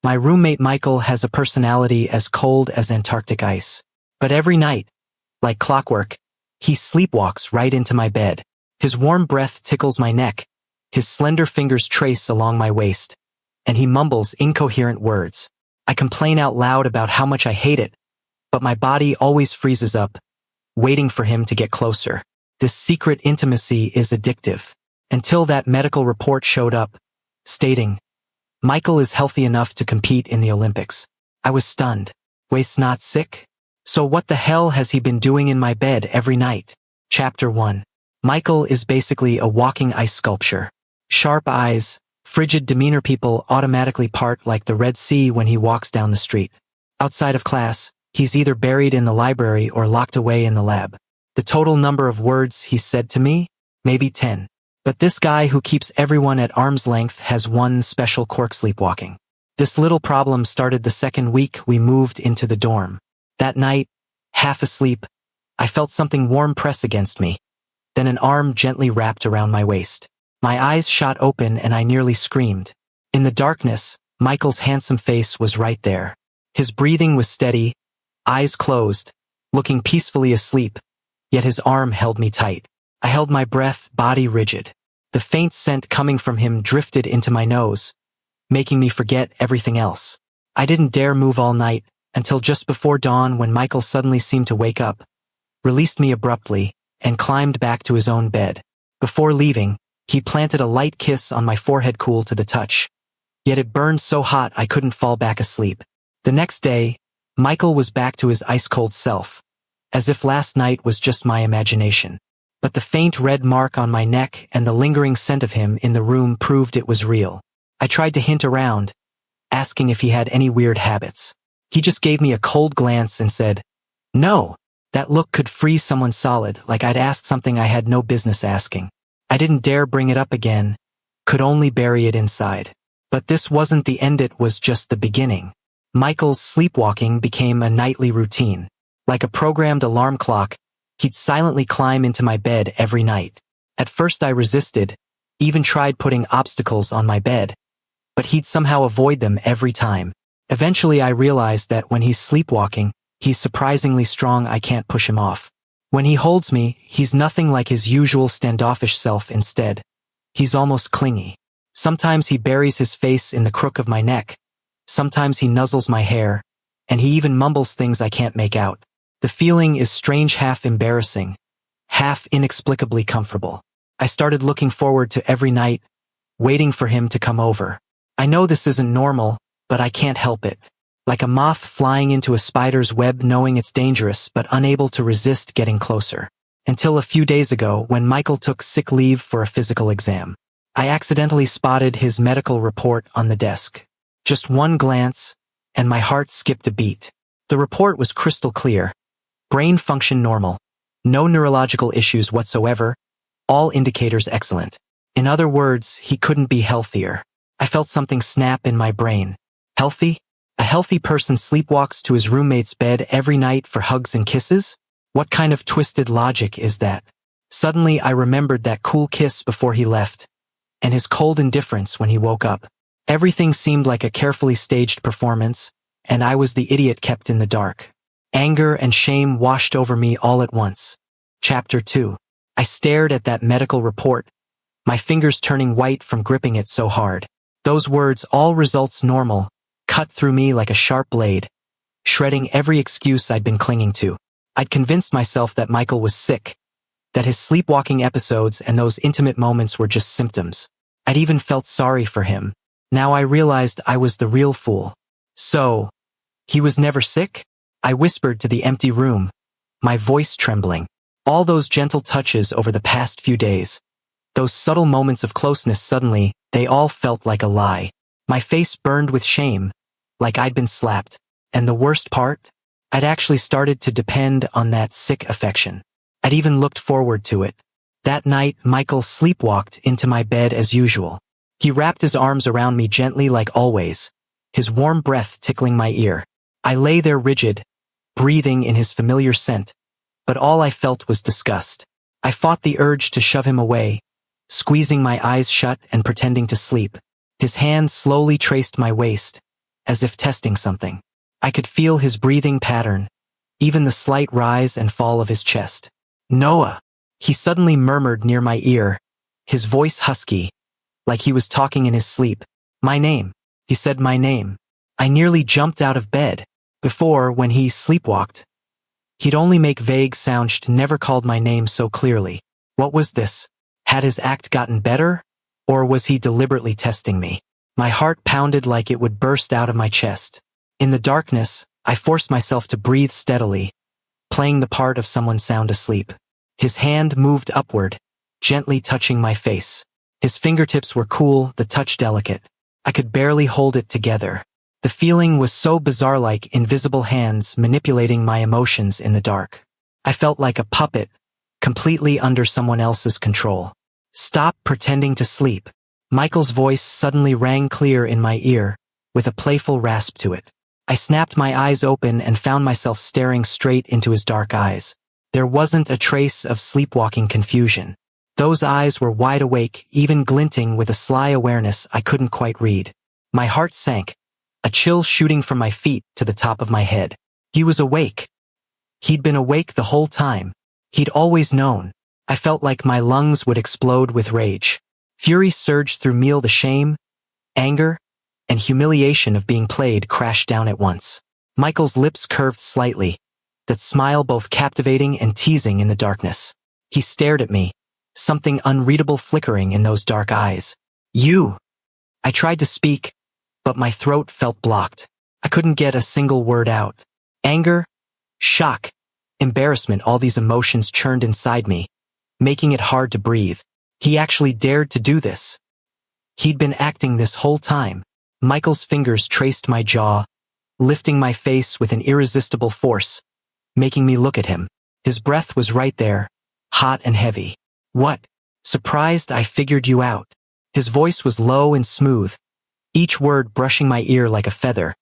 My roommate Michael has a personality as cold as Antarctic ice. But every night, like clockwork, he sleepwalks right into my bed. His warm breath tickles my neck, his slender fingers trace along my waist, and he mumbles incoherent words. I complain out loud about how much I hate it, but my body always freezes up, waiting for him to get closer. This secret intimacy is addictive. Until that medical report showed up, stating, Michael is healthy enough to compete in the Olympics. I was stunned. Waith's not sick? So what the hell has he been doing in my bed every night? Chapter 1. Michael is basically a walking ice sculpture. Sharp eyes, frigid demeanor. People automatically part like the Red Sea when he walks down the street. Outside of class, he's either buried in the library or locked away in the lab. The total number of words he's said to me? Maybe 10. But this guy who keeps everyone at arm's length has one special quirk: sleepwalking. This little problem started the second week we moved into the dorm. That night, half asleep, I felt something warm press against me. Then an arm gently wrapped around my waist. My eyes shot open and I nearly screamed. In the darkness, Michael's handsome face was right there. His breathing was steady, eyes closed, looking peacefully asleep, yet his arm held me tight. I held my breath, body rigid. The faint scent coming from him drifted into my nose, making me forget everything else. I didn't dare move all night, until just before dawn when Michael suddenly seemed to wake up, released me abruptly, and climbed back to his own bed. Before leaving, he planted a light kiss on my forehead, cool to the touch. Yet it burned so hot I couldn't fall back asleep. The next day, Michael was back to his ice-cold self, as if last night was just my imagination. But the faint red mark on my neck and the lingering scent of him in the room proved it was real. I tried to hint around, asking if he had any weird habits. He just gave me a cold glance and said, "No." That look could freeze someone solid, like I'd asked something I had no business asking. I didn't dare bring it up again, could only bury it inside. But this wasn't the end, it was just the beginning. Michael's sleepwalking became a nightly routine. Like a programmed alarm clock, he'd silently climb into my bed every night. At first I resisted, even tried putting obstacles on my bed, but he'd somehow avoid them every time. Eventually I realized that when he's sleepwalking, he's surprisingly strong. I can't push him off. When he holds me, he's nothing like his usual standoffish self. Instead, he's almost clingy. Sometimes he buries his face in the crook of my neck. Sometimes he nuzzles my hair, and he even mumbles things I can't make out. The feeling is strange, half embarrassing, half inexplicably comfortable. I started looking forward to every night, waiting for him to come over. I know this isn't normal, but I can't help it. Like a moth flying into a spider's web, knowing it's dangerous but unable to resist getting closer. Until a few days ago when Michael took sick leave for a physical exam. I accidentally spotted his medical report on the desk. Just one glance, and my heart skipped a beat. The report was crystal clear. Brain function normal. No neurological issues whatsoever. All indicators excellent. In other words, he couldn't be healthier. I felt something snap in my brain. Healthy? A healthy person sleepwalks to his roommate's bed every night for hugs and kisses? What kind of twisted logic is that? Suddenly I remembered that cool kiss before he left, and his cold indifference when he woke up. Everything seemed like a carefully staged performance, and I was the idiot kept in the dark. Anger and shame washed over me all at once. Chapter 2. I stared at that medical report, my fingers turning white from gripping it so hard. Those words, "all results normal," cut through me like a sharp blade, shredding every excuse I'd been clinging to. I'd convinced myself that Michael was sick, that his sleepwalking episodes and those intimate moments were just symptoms. I'd even felt sorry for him. Now I realized I was the real fool. So, he was never sick? I whispered to the empty room, my voice trembling. All those gentle touches over the past few days, those subtle moments of closeness, suddenly, they all felt like a lie. My face burned with shame, like I'd been slapped. And the worst part? I'd actually started to depend on that sick affection. I'd even looked forward to it. That night, Michael sleepwalked into my bed as usual. He wrapped his arms around me gently like always, his warm breath tickling my ear. I lay there rigid, breathing in his familiar scent, but all I felt was disgust. I fought the urge to shove him away, squeezing my eyes shut and pretending to sleep. His hand slowly traced my waist, as if testing something. I could feel his breathing pattern, even the slight rise and fall of his chest. "Noah," he suddenly murmured near my ear, his voice husky, like he was talking in his sleep. "My name." He said my name. I nearly jumped out of bed. Before, when he sleepwalked, he'd only make vague sounds, never called my name so clearly. What was this? Had his act gotten better? Or was he deliberately testing me? My heart pounded like it would burst out of my chest. In the darkness, I forced myself to breathe steadily, playing the part of someone sound asleep. His hand moved upward, gently touching my face. His fingertips were cool, the touch delicate. I could barely hold it together. The feeling was so bizarre, like invisible hands manipulating my emotions in the dark. I felt like a puppet, completely under someone else's control. "Stop pretending to sleep." Michael's voice suddenly rang clear in my ear, with a playful rasp to it. I snapped my eyes open and found myself staring straight into his dark eyes. There wasn't a trace of sleepwalking confusion. Those eyes were wide awake, even glinting with a sly awareness I couldn't quite read. My heart sank, a chill shooting from my feet to the top of my head. He was awake. He'd been awake the whole time. He'd always known. I felt like my lungs would explode with rage. Fury surged through me. The shame, anger, and humiliation of being played crashed down at once. Michael's lips curved slightly, that smile both captivating and teasing in the darkness. He stared at me, something unreadable flickering in those dark eyes. "You." I tried to speak, but my throat felt blocked. I couldn't get a single word out. Anger, shock, embarrassment, all these emotions churned inside me, making it hard to breathe. He actually dared to do this. He'd been acting this whole time. Michael's fingers traced my jaw, lifting my face with an irresistible force, making me look at him. His breath was right there, hot and heavy. "What?" "Surprised I figured you out." His voice was low and smooth, each word brushing my ear like a feather,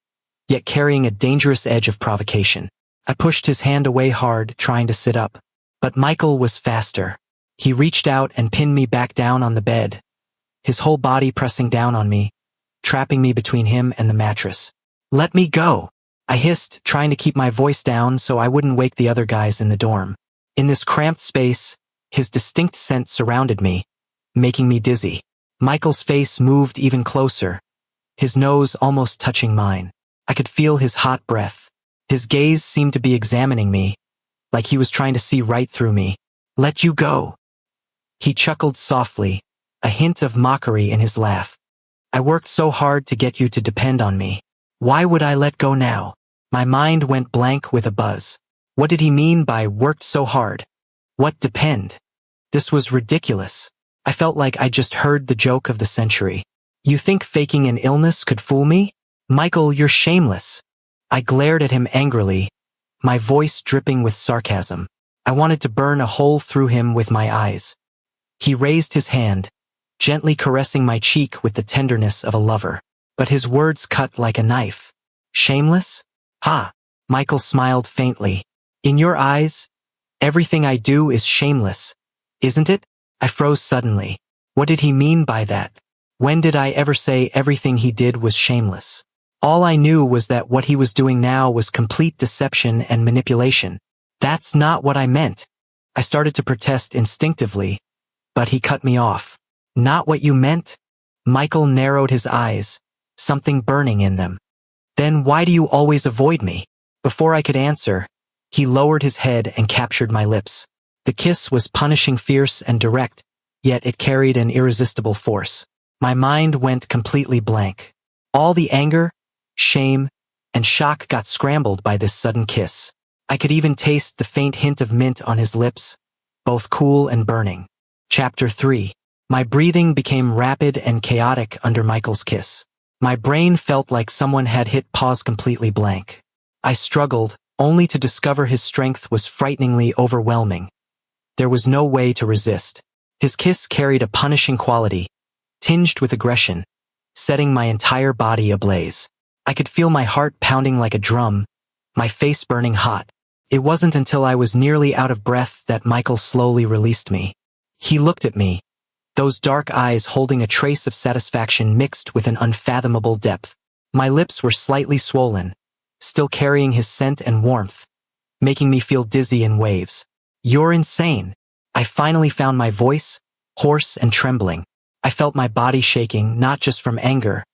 yet carrying a dangerous edge of provocation. I pushed his hand away hard, trying to sit up. But Michael was faster. He reached out and pinned me back down on the bed, his whole body pressing down on me, trapping me between him and the mattress. "Let me go," I hissed, trying to keep my voice down so I wouldn't wake the other guys in the dorm. In this cramped space, his distinct scent surrounded me, making me dizzy. Michael's face moved even closer, his nose almost touching mine. I could feel his hot breath. His gaze seemed to be examining me, like he was trying to see right through me. "Let you go." He chuckled softly, a hint of mockery in his laugh. "I worked so hard to get you to depend on me. Why would I let go now?" My mind went blank with a buzz. What did he mean by worked so hard? What depend? This was ridiculous. I felt like I just heard the joke of the century. "You think faking an illness could fool me? Michael, you're shameless." I glared at him angrily, my voice dripping with sarcasm. I wanted to burn a hole through him with my eyes. He raised his hand, gently caressing my cheek with the tenderness of a lover. But his words cut like a knife. "Shameless? Ha!" Michael smiled faintly. "In your eyes, everything I do is shameless, isn't it?" I froze suddenly. What did he mean by that? When did I ever say everything he did was shameless? All I knew was that what he was doing now was complete deception and manipulation. "That's not what I meant." I started to protest instinctively, but he cut me off. "Not what you meant?" Michael narrowed his eyes, something burning in them. "Then why do you always avoid me?" Before I could answer, he lowered his head and captured my lips. The kiss was punishing, fierce and direct, yet it carried an irresistible force. My mind went completely blank. All the anger, shame, and shock got scrambled by this sudden kiss. I could even taste the faint hint of mint on his lips, both cool and burning. Chapter 3. My breathing became rapid and chaotic under Michael's kiss. My brain felt like someone had hit pause, completely blank. I struggled, only to discover his strength was frighteningly overwhelming. There was no way to resist. His kiss carried a punishing quality, tinged with aggression, setting my entire body ablaze. I could feel my heart pounding like a drum, my face burning hot. It wasn't until I was nearly out of breath that Michael slowly released me. He looked at me, those dark eyes holding a trace of satisfaction mixed with an unfathomable depth. My lips were slightly swollen, still carrying his scent and warmth, making me feel dizzy in waves. You're insane. I finally found my voice, hoarse and trembling. I felt my body shaking, not just from anger,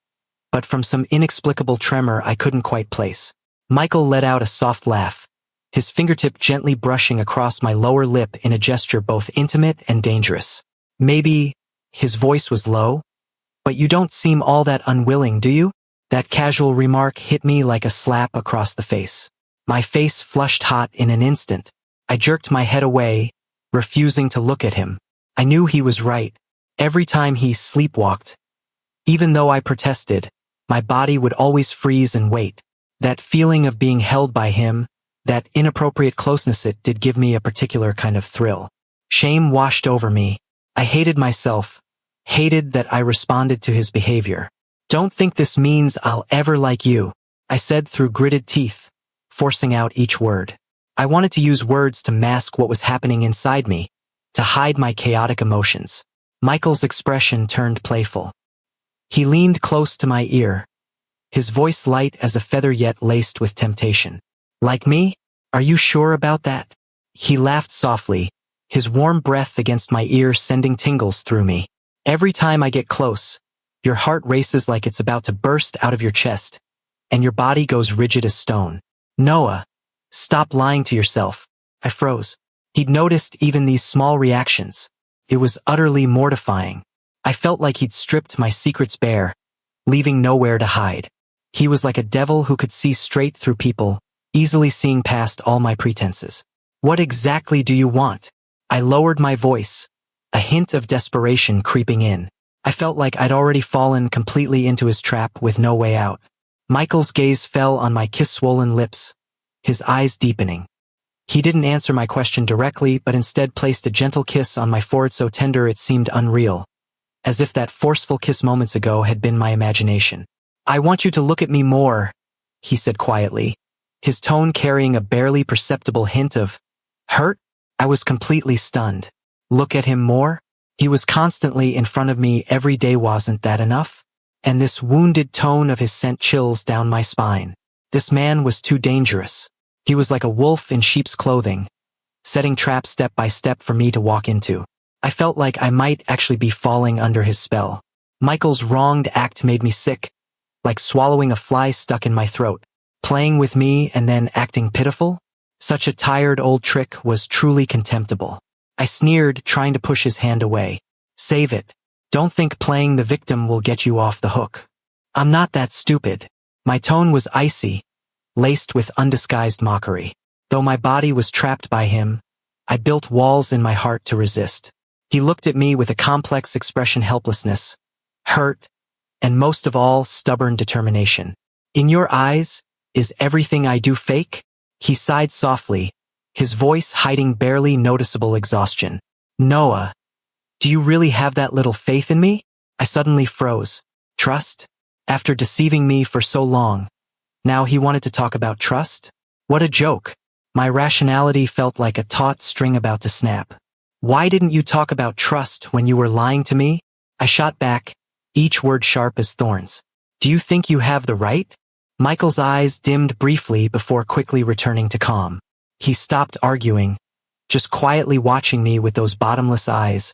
but from some inexplicable tremor I couldn't quite place. Michael let out a soft laugh, his fingertip gently brushing across my lower lip in a gesture both intimate and dangerous. Maybe his voice was low, but you don't seem all that unwilling, do you? That casual remark hit me like a slap across the face. My face flushed hot in an instant. I jerked my head away, refusing to look at him. I knew he was right. Every time he sleepwalked, even though I protested, my body would always freeze and wait. That feeling of being held by him, that inappropriate closeness, it did give me a particular kind of thrill. Shame washed over me. I hated myself, hated that I responded to his behavior. Don't think this means I'll ever like you, I said through gritted teeth, forcing out each word. I wanted to use words to mask what was happening inside me, to hide my chaotic emotions. Michael's expression turned playful. He leaned close to my ear, his voice light as a feather yet laced with temptation. Like me? Are you sure about that? He laughed softly, his warm breath against my ear sending tingles through me. Every time I get close, your heart races like it's about to burst out of your chest, and your body goes rigid as stone. Noah, stop lying to yourself. I froze. He'd noticed even these small reactions. It was utterly mortifying. I felt like he'd stripped my secrets bare, leaving nowhere to hide. He was like a devil who could see straight through people, easily seeing past all my pretenses. What exactly do you want? I lowered my voice, a hint of desperation creeping in. I felt like I'd already fallen completely into his trap with no way out. Michael's gaze fell on my kiss-swollen lips, his eyes deepening. He didn't answer my question directly, but instead placed a gentle kiss on my forehead so tender it seemed unreal, as if that forceful kiss moments ago had been my imagination. I want you to look at me more, he said quietly, his tone carrying a barely perceptible hint of hurt. I was completely stunned. Look at him more? He was constantly in front of me every day, wasn't that enough? And this wounded tone of his sent chills down my spine. This man was too dangerous. He was like a wolf in sheep's clothing, setting traps step by step for me to walk into. I felt like I might actually be falling under his spell. Michael's wronged act made me sick, like swallowing a fly stuck in my throat. Playing with me and then acting pitiful? Such a tired old trick was truly contemptible. I sneered, trying to push his hand away. Save it. Don't think playing the victim will get you off the hook. I'm not that stupid. My tone was icy, laced with undisguised mockery. Though my body was trapped by him, I built walls in my heart to resist. He looked at me with a complex expression: helplessness, hurt, and most of all, stubborn determination. In your eyes, is everything I do fake? He sighed softly, his voice hiding barely noticeable exhaustion. Noah, do you really have that little faith in me? I suddenly froze. Trust? After deceiving me for so long, now he wanted to talk about trust? What a joke. My rationality felt like a taut string about to snap. Why didn't you talk about trust when you were lying to me? I shot back, each word sharp as thorns. Do you think you have the right? Michael's eyes dimmed briefly before quickly returning to calm. He stopped arguing, just quietly watching me with those bottomless eyes,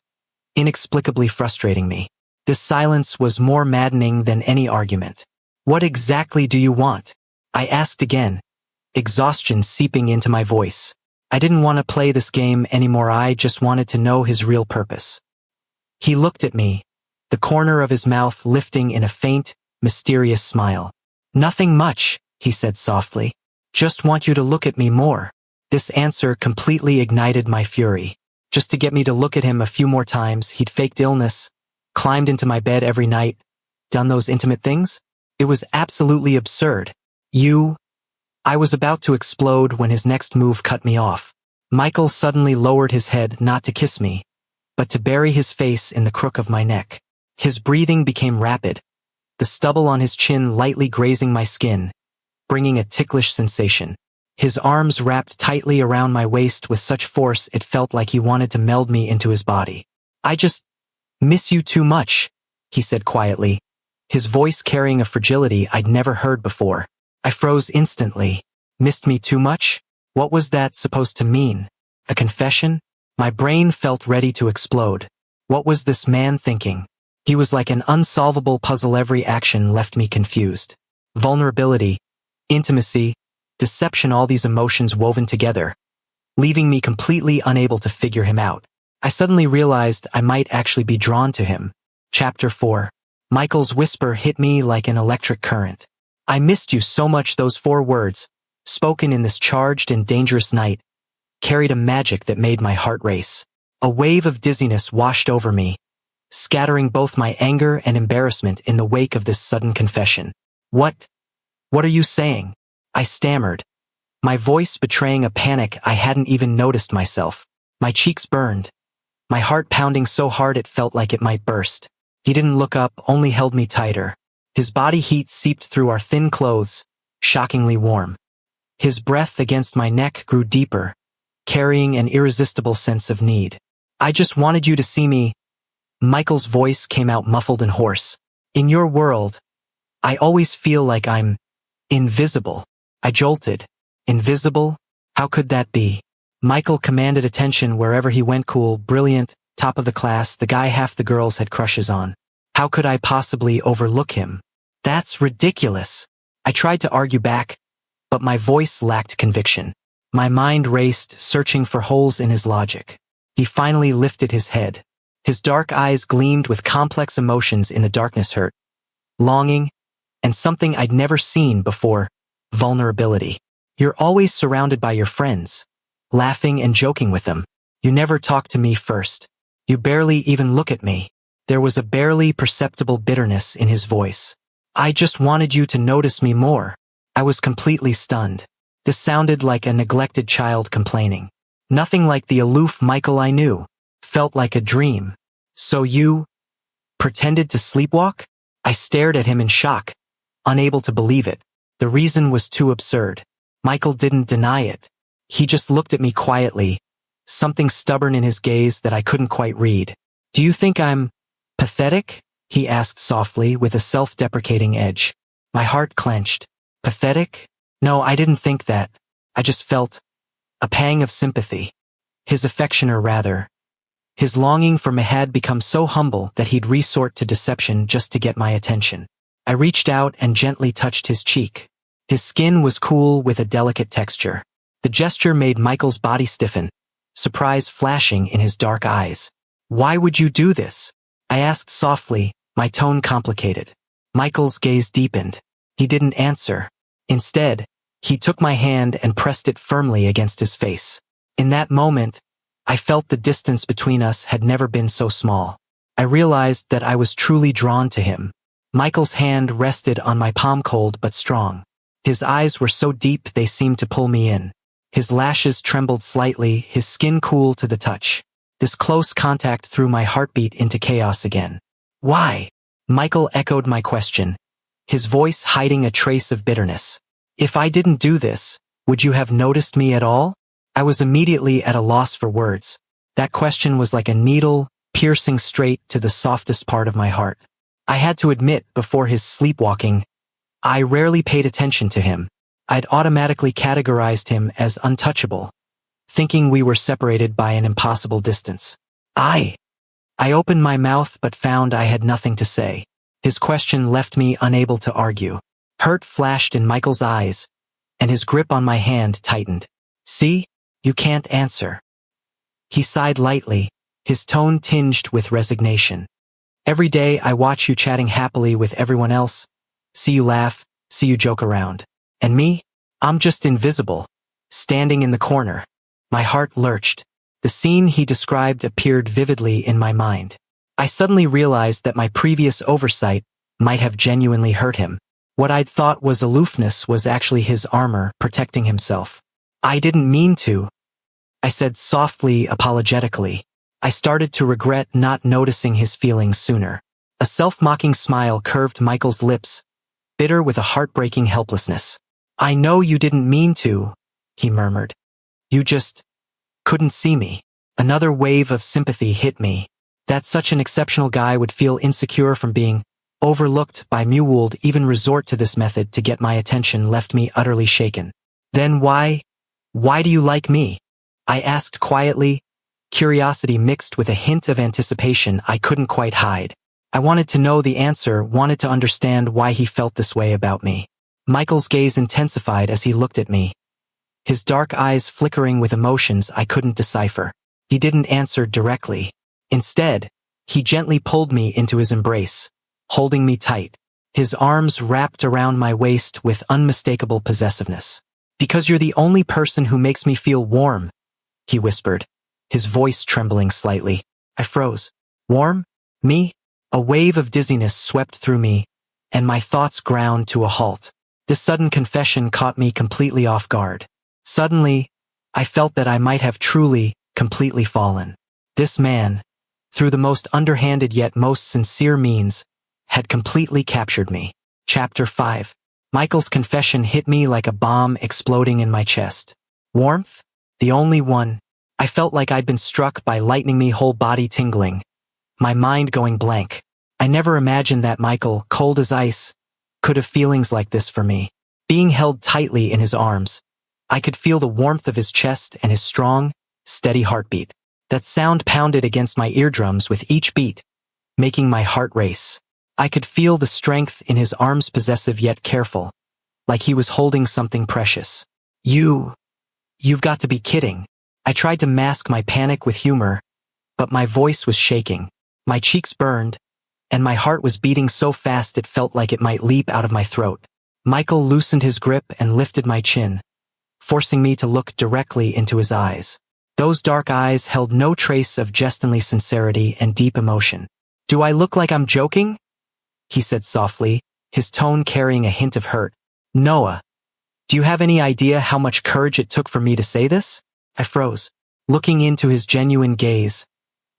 inexplicably frustrating me. This silence was more maddening than any argument. What exactly do you want? I asked again, exhaustion seeping into my voice. I didn't want to play this game anymore. I just wanted to know his real purpose. He looked at me, the corner of his mouth lifting in a faint, mysterious smile. Nothing much, he said softly. Just want you to look at me more. This answer completely ignited my fury. Just to get me to look at him a few more times, he'd faked illness, climbed into my bed every night, done those intimate things? It was absolutely absurd. I was about to explode when his next move cut me off. Michael suddenly lowered his head not to kiss me, but to bury his face in the crook of my neck. His breathing became rapid, the stubble on his chin lightly grazing my skin, bringing a ticklish sensation. His arms wrapped tightly around my waist with such force it felt like he wanted to meld me into his body. I just miss you too much, he said quietly, his voice carrying a fragility I'd never heard before. I froze instantly. Missed me too much? What was that supposed to mean? A confession? My brain felt ready to explode. What was this man thinking? He was like an unsolvable puzzle. Every action left me confused. Vulnerability, intimacy, deception, all these emotions woven together, leaving me completely unable to figure him out. I suddenly realized I might actually be drawn to him. Chapter 4. Michael's whisper hit me like an electric current. I missed you so much. Those 4 words, spoken in this charged and dangerous night, carried a magic that made my heart race. A wave of dizziness washed over me, scattering both my anger and embarrassment in the wake of this sudden confession. What are you saying? I stammered, my voice betraying a panic I hadn't even noticed myself. My cheeks burned, my heart pounding so hard it felt like it might burst. He didn't look up, only held me tighter. His body heat seeped through our thin clothes, shockingly warm. His breath against my neck grew deeper, carrying an irresistible sense of need. I just wanted you to see me. Michael's voice came out muffled and hoarse. In your world, I always feel like I'm invisible. I jolted. Invisible? How could that be? Michael commanded attention wherever he went. Cool, brilliant, top of the class, the guy half the girls had crushes on. How could I possibly overlook him? That's ridiculous. I tried to argue back, but my voice lacked conviction. My mind raced, searching for holes in his logic. He finally lifted his head. His dark eyes gleamed with complex emotions in the darkness: hurt, longing, and something I'd never seen before: vulnerability. You're always surrounded by your friends, laughing and joking with them. You never talk to me first. You barely even look at me. There was a barely perceptible bitterness in his voice. I just wanted you to notice me more. I was completely stunned. This sounded like a neglected child complaining. Nothing like the aloof Michael I knew. Felt like a dream. So you pretended to sleepwalk? I stared at him in shock, unable to believe it. The reason was too absurd. Michael didn't deny it. He just looked at me quietly, something stubborn in his gaze that I couldn't quite read. Do you think I'm pathetic? He asked softly with a self-deprecating edge. My heart clenched. Pathetic? No, I didn't think that. I just felt a pang of sympathy. His affection, or rather, his longing for me had become so humble that he'd resort to deception just to get my attention. I reached out and gently touched his cheek. His skin was cool with a delicate texture. The gesture made Michael's body stiffen, surprise flashing in his dark eyes. Why would you do this? I asked softly, my tone complicated. Michael's gaze deepened. He didn't answer. Instead, he took my hand and pressed it firmly against his face. In that moment, I felt the distance between us had never been so small. I realized that I was truly drawn to him. Michael's hand rested on my palm, cold but strong. His eyes were so deep they seemed to pull me in. His lashes trembled slightly, his skin cool to the touch. This close contact threw my heartbeat into chaos again. Why? Michael echoed my question, his voice hiding a trace of bitterness. If I didn't do this, would you have noticed me at all? I was immediately at a loss for words. That question was like a needle, piercing straight to the softest part of my heart. I had to admit, before his sleepwalking, I rarely paid attention to him. I'd automatically categorized him as untouchable, thinking we were separated by an impossible distance. I opened my mouth but found I had nothing to say. His question left me unable to argue. Hurt flashed in Michael's eyes, and his grip on my hand tightened. See? You can't answer. He sighed lightly, his tone tinged with resignation. Every day I watch you chatting happily with everyone else, see you laugh, see you joke around. And me? I'm just invisible, standing in the corner. My heart lurched. The scene he described appeared vividly in my mind. I suddenly realized that my previous oversight might have genuinely hurt him. What I'd thought was aloofness was actually his armor protecting himself. I didn't mean to, I said softly, apologetically. I started to regret not noticing his feelings sooner. A self-mocking smile curved Michael's lips, bitter with a heartbreaking helplessness. I know you didn't mean to, he murmured. You just couldn't see me. Another wave of sympathy hit me. That such an exceptional guy would feel insecure from being overlooked by Muwold, even resort to this method to get my attention left me utterly shaken. Then why do you like me? I asked quietly, curiosity mixed with a hint of anticipation I couldn't quite hide. I wanted to know the answer, wanted to understand why he felt this way about me. Michael's gaze intensified as he looked at me, his dark eyes flickering with emotions I couldn't decipher. He didn't answer directly. Instead, he gently pulled me into his embrace, holding me tight, his arms wrapped around my waist with unmistakable possessiveness. "Because you're the only person who makes me feel warm," he whispered, his voice trembling slightly. I froze. Warm? Me? A wave of dizziness swept through me, and my thoughts ground to a halt. This sudden confession caught me completely off guard. Suddenly, I felt that I might have truly, completely fallen. This man, through the most underhanded yet most sincere means, had completely captured me. Chapter 5. Michael's confession hit me like a bomb exploding in my chest. Warmth? The only one. I felt like I'd been struck by lightning, me whole body tingling, my mind going blank. I never imagined that Michael, cold as ice, could have feelings like this for me. Being held tightly in his arms, I could feel the warmth of his chest and his strong, steady heartbeat. That sound pounded against my eardrums with each beat, making my heart race. I could feel the strength in his arms, possessive yet careful, like he was holding something precious. You've got to be kidding. I tried to mask my panic with humor, but my voice was shaking. My cheeks burned, and my heart was beating so fast it felt like it might leap out of my throat. Michael loosened his grip and lifted my chin, forcing me to look directly into his eyes. Those dark eyes held no trace of jestingly sincerity and deep emotion. "Do I look like I'm joking?" he said softly, his tone carrying a hint of hurt. "Noah, do you have any idea how much courage it took for me to say this?" I froze. Looking into his genuine gaze,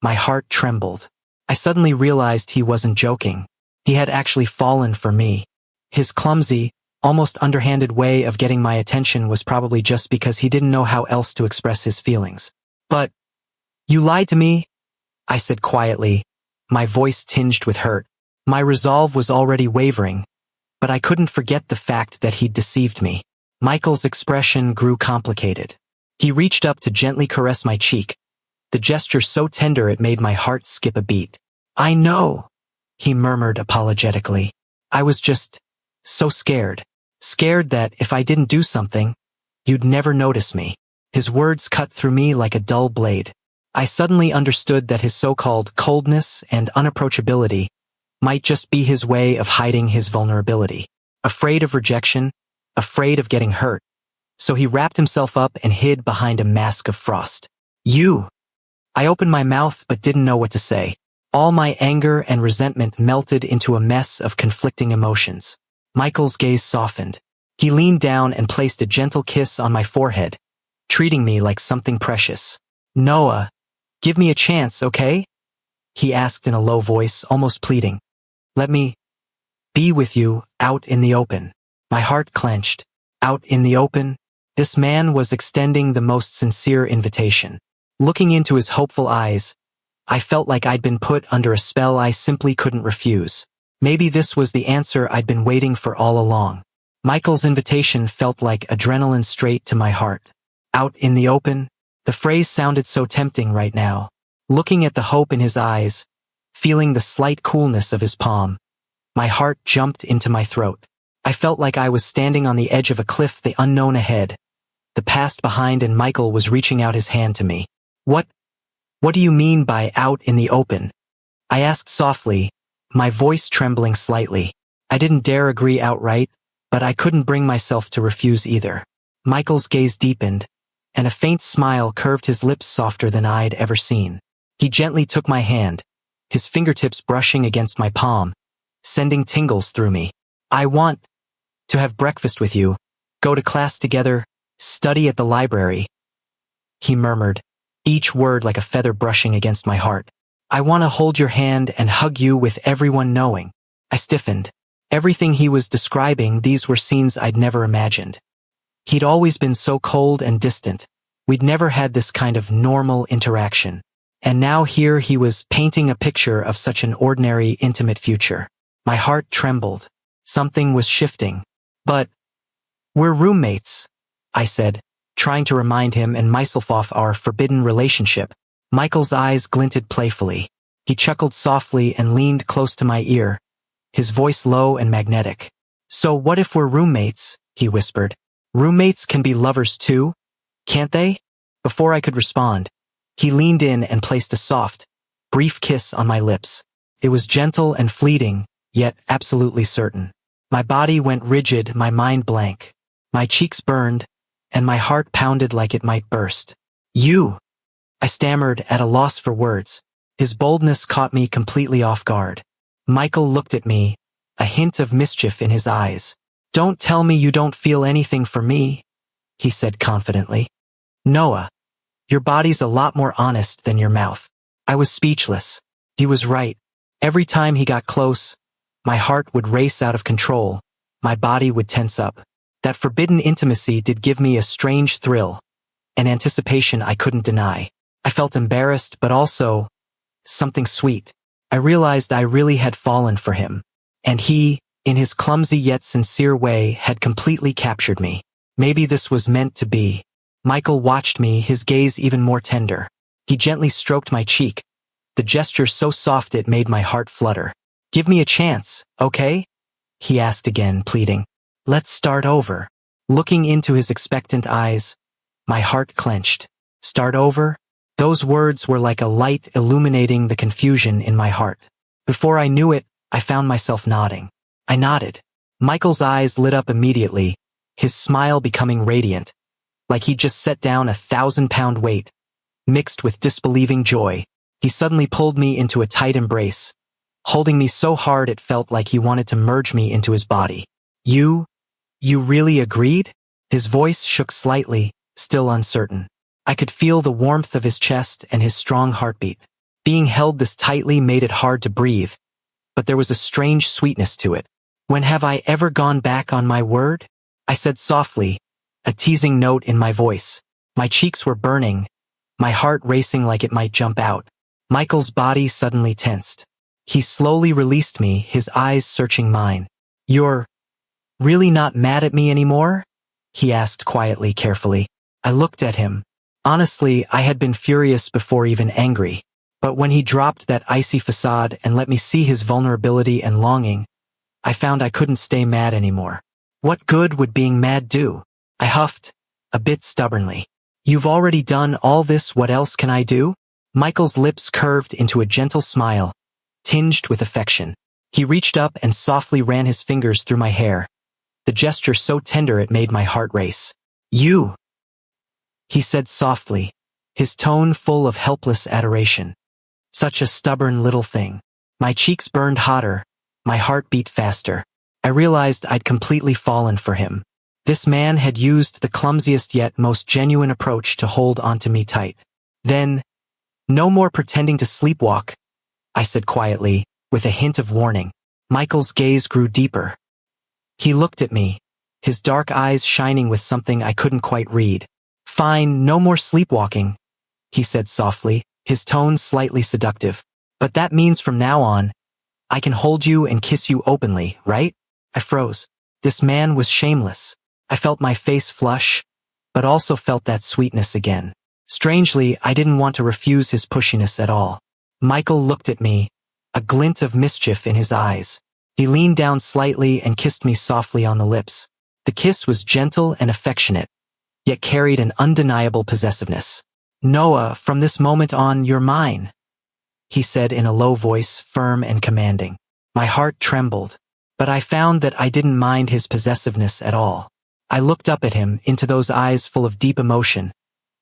my heart trembled. I suddenly realized he wasn't joking. He had actually fallen for me. His clumsy, almost underhanded way of getting my attention was probably just because he didn't know how else to express his feelings. "But you lied to me," I said quietly, my voice tinged with hurt. My resolve was already wavering, but I couldn't forget the fact that he'd deceived me. Michael's expression grew complicated. He reached up to gently caress my cheek, the gesture so tender it made my heart skip a beat. "I know," he murmured apologetically. "I was just so scared. Scared that if I didn't do something, you'd never notice me." His words cut through me like a dull blade. I suddenly understood that his so-called coldness and unapproachability might just be his way of hiding his vulnerability. Afraid of rejection, afraid of getting hurt. So he wrapped himself up and hid behind a mask of frost. "You." I opened my mouth but didn't know what to say. All my anger and resentment melted into a mess of conflicting emotions. Michael's gaze softened. He leaned down and placed a gentle kiss on my forehead, treating me like something precious. "Noah, give me a chance, okay?" he asked in a low voice, almost pleading. "Let me be with you out in the open." My heart clenched. Out in the open? This man was extending the most sincere invitation. Looking into his hopeful eyes, I felt like I'd been put under a spell I simply couldn't refuse. Maybe this was the answer I'd been waiting for all along. Michael's invitation felt like adrenaline straight to my heart. Out in the open? The phrase sounded so tempting right now. Looking at the hope in his eyes, feeling the slight coolness of his palm, my heart jumped into my throat. I felt like I was standing on the edge of a cliff, the unknown ahead, the past behind, and Michael was reaching out his hand to me. What do you mean by out in the open?" I asked softly, my voice trembling slightly. I didn't dare agree outright, but I couldn't bring myself to refuse either. Michael's gaze deepened, and a faint smile curved his lips softer than I'd ever seen. He gently took my hand, his fingertips brushing against my palm, sending tingles through me. "I want to have breakfast with you, go to class together, study at the library," he murmured, each word like a feather brushing against my heart. "I want to hold your hand and hug you with everyone knowing." I stiffened. Everything he was describing, these were scenes I'd never imagined. He'd always been so cold and distant. We'd never had this kind of normal interaction. And now here he was painting a picture of such an ordinary, intimate future. My heart trembled. Something was shifting. But we're roommates, I said, trying to remind him and myself of our forbidden relationship. Michael's eyes glinted playfully. He chuckled softly and leaned close to my ear, his voice low and magnetic. So what if we're roommates? He whispered. Roommates can be lovers too, can't they? Before I could respond, he leaned in and placed a soft, brief kiss on my lips. It was gentle and fleeting, yet absolutely certain. My body went rigid, my mind blank. My cheeks burned, and my heart pounded like it might burst. You! I stammered, at a loss for words. His boldness caught me completely off guard. Michael looked at me, a hint of mischief in his eyes. Don't tell me you don't feel anything for me, he said confidently. Noah, your body's a lot more honest than your mouth. I was speechless. He was right. Every time he got close, my heart would race out of control. My body would tense up. That forbidden intimacy did give me a strange thrill, an anticipation I couldn't deny. I felt embarrassed, but also something sweet. I realized I really had fallen for him. And he, in his clumsy yet sincere way, had completely captured me. Maybe this was meant to be. Michael watched me, his gaze even more tender. He gently stroked my cheek, the gesture so soft it made my heart flutter. Give me a chance, okay? He asked again, pleading. Let's start over. Looking into his expectant eyes, my heart clenched. Start over? Those words were like a light illuminating the confusion in my heart. Before I knew it, I found myself nodding. I nodded. Michael's eyes lit up immediately, his smile becoming radiant, like he'd just set down a 1,000-pound weight, mixed with disbelieving joy. He suddenly pulled me into a tight embrace, holding me so hard it felt like he wanted to merge me into his body. You really agreed? His voice shook slightly, still uncertain. I could feel the warmth of his chest and his strong heartbeat. Being held this tightly made it hard to breathe, but there was a strange sweetness to it. When have I ever gone back on my word? I said softly, a teasing note in my voice. My cheeks were burning, my heart racing like it might jump out. Michael's body suddenly tensed. He slowly released me, his eyes searching mine. You're really not mad at me anymore? He asked quietly, carefully. I looked at him. Honestly, I had been furious before even angry. But when he dropped that icy facade and let me see his vulnerability and longing, I found I couldn't stay mad anymore. What good would being mad do? I huffed, a bit stubbornly. You've already done all this, what else can I do? Michael's lips curved into a gentle smile, tinged with affection. He reached up and softly ran his fingers through my hair, the gesture so tender it made my heart race. You, he said softly, his tone full of helpless adoration. Such a stubborn little thing. My cheeks burned hotter, my heart beat faster. I realized I'd completely fallen for him. This man had used the clumsiest yet most genuine approach to hold onto me tight. Then, no more pretending to sleepwalk, I said quietly, with a hint of warning. Michael's gaze grew deeper. He looked at me, his dark eyes shining with something I couldn't quite read. Fine, no more sleepwalking, he said softly, his tone slightly seductive. But that means from now on, I can hold you and kiss you openly, right? I froze. This man was shameless. I felt my face flush, but also felt that sweetness again. Strangely, I didn't want to refuse his pushiness at all. Michael looked at me, a glint of mischief in his eyes. He leaned down slightly and kissed me softly on the lips. The kiss was gentle and affectionate, yet carried an undeniable possessiveness. Noah, from this moment on, you're mine, he said in a low voice, firm and commanding. My heart trembled, but I found that I didn't mind his possessiveness at all. I looked up at him, into those eyes full of deep emotion,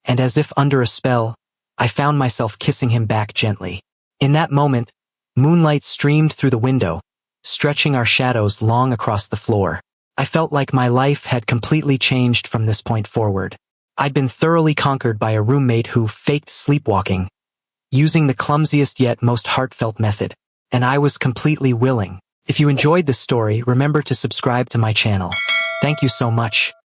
and as if under a spell, I found myself kissing him back gently. In that moment, moonlight streamed through the window, stretching our shadows long across the floor. I felt like my life had completely changed from this point forward. I'd been thoroughly conquered by a roommate who faked sleepwalking, using the clumsiest yet most heartfelt method, and I was completely willing. If you enjoyed this story, remember to subscribe to my channel. Thank you so much.